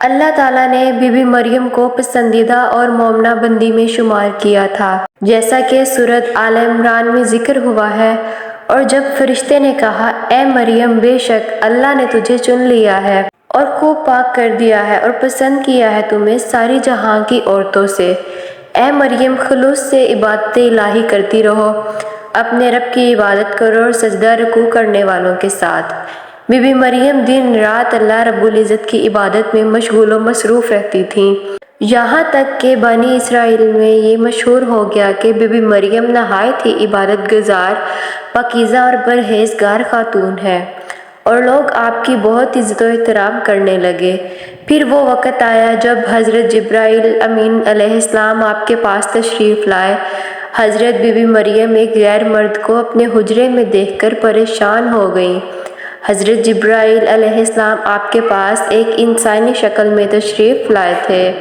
اللہ تعالیٰ نے be be مریم کو پسندیدہ اور مومنہ بندی میں شمار کیا تھا، جیسا کہ سورۃ آل عمران میں ذکر ہوا ہے۔ اور جب فرشتے نے کہا، اے مریم، بے شک اللہ نے تجھے چن لیا ہے اور خوب پاک کر دیا ہے اور پسند کیا ہے تمہیں ساری جہاں کی عورتوں سے، اے مریم خلوص سے عبادت الہی کرتی رہو، اپنے رب کی عبادت کرو اور سجدہ رکوع کرنے والوں کے ساتھ۔ بی بی مریم دن رات اللہ رب العزت کی عبادت میں مشغول و مصروف رہتی تھیں، یہاں تک کہ بنی اسرائیل میں یہ مشہور ہو گیا کہ بی بی مریم نہایت ہی عبادت گزار، پاکیزہ اور پرہیزگار خاتون ہے، اور لوگ آپ کی بہت عزت و احترام کرنے لگے۔ پھر وہ وقت آیا جب حضرت جبرائیل امین علیہ السلام آپ کے پاس تشریف لائے۔ حضرت بی بی مریم ایک غیر مرد کو اپنے حجرے میں دیکھ کر پریشان ہو گئیں۔ حضرت جبرائیل علیہ السلام آپ کے پاس ایک انسانی شکل میں تشریف لائے تھے۔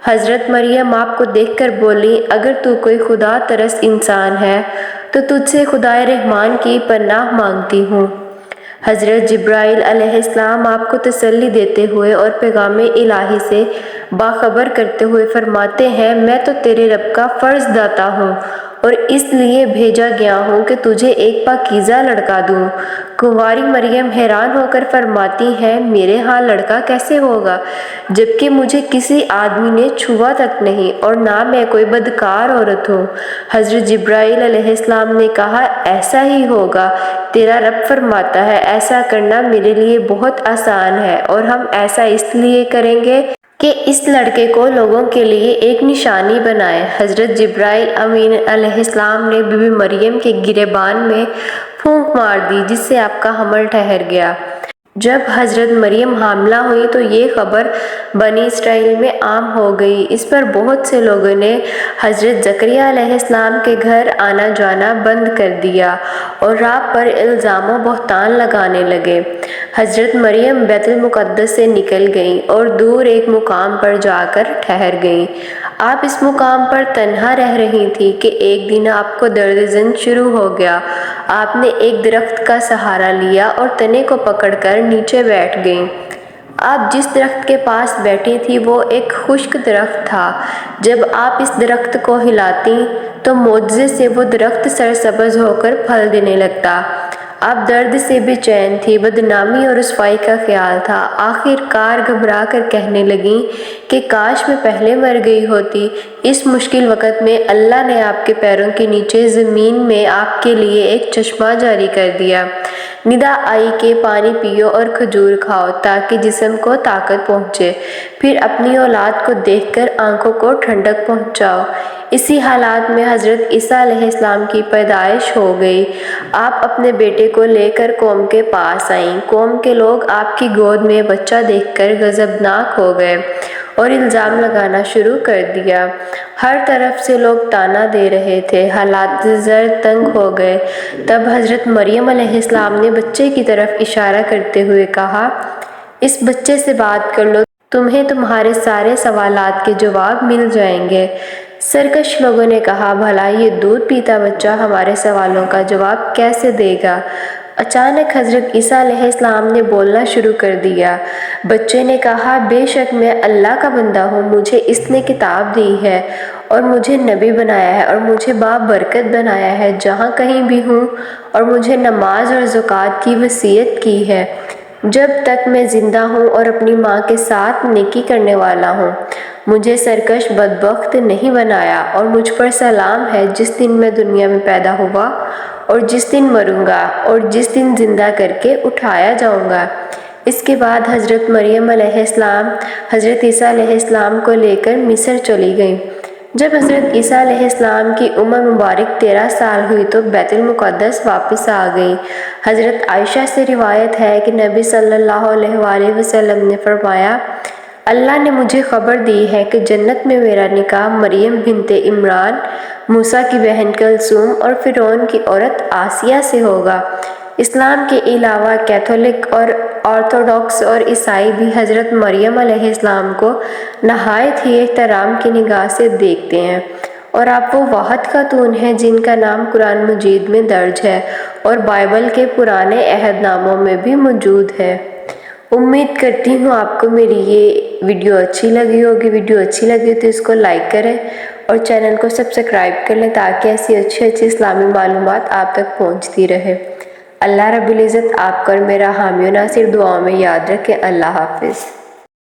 حضرت مریم آپ کو دیکھ کر بولیں، اگر تو کوئی خدا ترس انسان ہے تو تجھ سے خدائے رحمان کی پناہ مانگتی ہوں۔ حضرت جبرائیل علیہ السلام آپ کو تسلی دیتے ہوئے اور پیغام الہی سے باخبر کرتے ہوئے فرماتے ہیں، میں تو تیرے رب کا فرز داتا ہوں اور اس لیے بھیجا گیا ہوں کہ تجھے ایک پاکیزہ لڑکا دوں۔ کنواری مریم حیران ہو کر فرماتی ہیں، میرے ہاں لڑکا کیسے ہوگا جبکہ مجھے کسی آدمی نے چھوا تک نہیں اور نہ میں کوئی بدکار عورت ہوں۔ حضرت جبرائیل علیہ السلام نے کہا، ایسا ہی ہوگا، تیرا رب فرماتا ہے ایسا کرنا میرے لیے بہت آسان ہے، اور ہم ایسا اس لیے کریں گے کہ اس لڑکے کو لوگوں کے لیے ایک نشانی بنائے۔ حضرت جبرائیل امین علیہ السلام نے بی بی مریم کے گریبان میں پھونک مار دی، جس سے آپ کا حمل ٹھہر گیا۔ جب حضرت مریم حاملہ ہوئی تو یہ خبر بنی اسرائیل میں عام ہو گئی۔ اس پر بہت سے لوگوں نے حضرت زکریا علیہ السلام کے گھر آنا جانا بند کر دیا اور آپ پر الزام و بہتان لگانے لگے۔ حضرت مریم بیت المقدس سے نکل گئیں اور دور ایک مقام پر جا کر ٹھہر گئیں۔ آپ اس مقام پر تنہا رہ رہی تھیں کہ ایک دن آپ کو درد زن شروع ہو گیا۔ آپ نے ایک درخت کا سہارا لیا اور تنے کو پکڑ کر نیچے بیٹھ گئیں۔ آپ جس درخت کے پاس بیٹھی تھیں وہ ایک خشک درخت تھا۔ جب آپ اس درخت کو ہلاتیں تو معجزے سے وہ درخت سرسبز ہو کر پھل دینے لگتا۔ آپ درد سے بے چین تھیں، بدنامی اور رسوائی کا خیال تھا۔ آخر کار گھبرا کر کہنے لگیں کہ کاش میں پہلے مر گئی ہوتی۔ اس مشکل وقت میں اللہ نے آپ کے پیروں کے نیچے زمین میں آپ کے لیے ایک چشمہ جاری کر دیا۔ ندا آئی کہ پانی پیو اور کھجور کھاؤ تاکہ جسم کو طاقت پہنچے، پھر اپنی اولاد کو دیکھ کر آنکھوں کو ٹھنڈک پہنچاؤ۔ اسی حالات میں حضرت عیسیٰ علیہ السلام کی پیدائش ہو گئی۔ آپ اپنے بیٹے کو لے کر قوم کے پاس آئیں۔ قوم کے لوگ آپ کی گود میں بچہ دیکھ کر غضبناک ہو گئے اور الزام لگانا شروع کر دیا۔ ہر طرف سے لوگ طعنہ دے رہے تھے، حالات زر تنگ ہو گئے۔ تب حضرت مریم علیہ السلام نے بچے کی طرف اشارہ کرتے ہوئے کہا، اس بچے سے بات کر لو، تمہیں تمہارے سارے سوالات کے جواب مل جائیں گے۔ سرکش لوگوں نے کہا، بھلا یہ دودھ پیتا بچہ ہمارے سوالوں کا جواب کیسے دے گا؟ اچانک حضرت عیسیٰ علیہ السلام نے بولنا شروع کر دیا۔ بچے نے کہا، بے شک میں اللہ کا بندہ ہوں، مجھے اس نے کتاب دی ہے اور مجھے نبی بنایا ہے اور مجھے بابرکت بنایا ہے جہاں کہیں بھی ہوں، اور مجھے نماز اور زکوٰۃ کی وصیت کی ہے جب تک میں زندہ ہوں اور اپنی ماں کے ساتھ نیکی کرنے والا ہوں۔ مجھے سرکش بدبخت نہیں بنایا، اور مجھ پر سلام ہے جس دن میں دنیا میں پیدا ہوا اور جس دن مروں گا اور جس دن زندہ کر کے اٹھایا جاؤں گا۔ اس کے بعد حضرت مریم علیہ السلام حضرت عیسیٰ علیہ السلام کو لے کر مصر چلی گئیں۔ جب حضرت عیسیٰ علیہ السلام کی عمر مبارک 13 سال ہوئی تو بیت المقدس واپس آ گئیں۔ حضرت عائشہ سے روایت ہے کہ نبی صلی اللہ علیہ وآلہ وسلم نے فرمایا، اللہ نے مجھے خبر دی ہے کہ جنت میں میرا نکاح مریم بنت عمران، موسیٰ کی بہن کلثوم اور فرعون کی عورت آسیہ سے ہوگا۔ اسلام کے علاوہ کیتھولک اور آرتھوڈاکس اور عیسائی بھی حضرت مریم علیہ السلام کو نہایت ہی احترام کی نگاہ سے دیکھتے ہیں، اور آپ وہ واحد خاتون ہیں جن کا نام قرآن مجید میں درج ہے۔ اور بائبل کے پرانے عہد ناموں میں بھی موجود ہے۔ امید کرتی ہوں آپ کو میری یہ ویڈیو اچھی لگی ہوگی۔ ویڈیو اچھی لگی تو اس کو لائک کریں اور چینل کو سبسکرائب کر لیں تاکہ ایسی اچھی اسلامی معلومات آپ تک پہنچتی رہے۔ اللہ رب العزت آپ کو اور میرا حامی و ناصر دعاؤں میں یاد رکھے۔ اللہ حافظ۔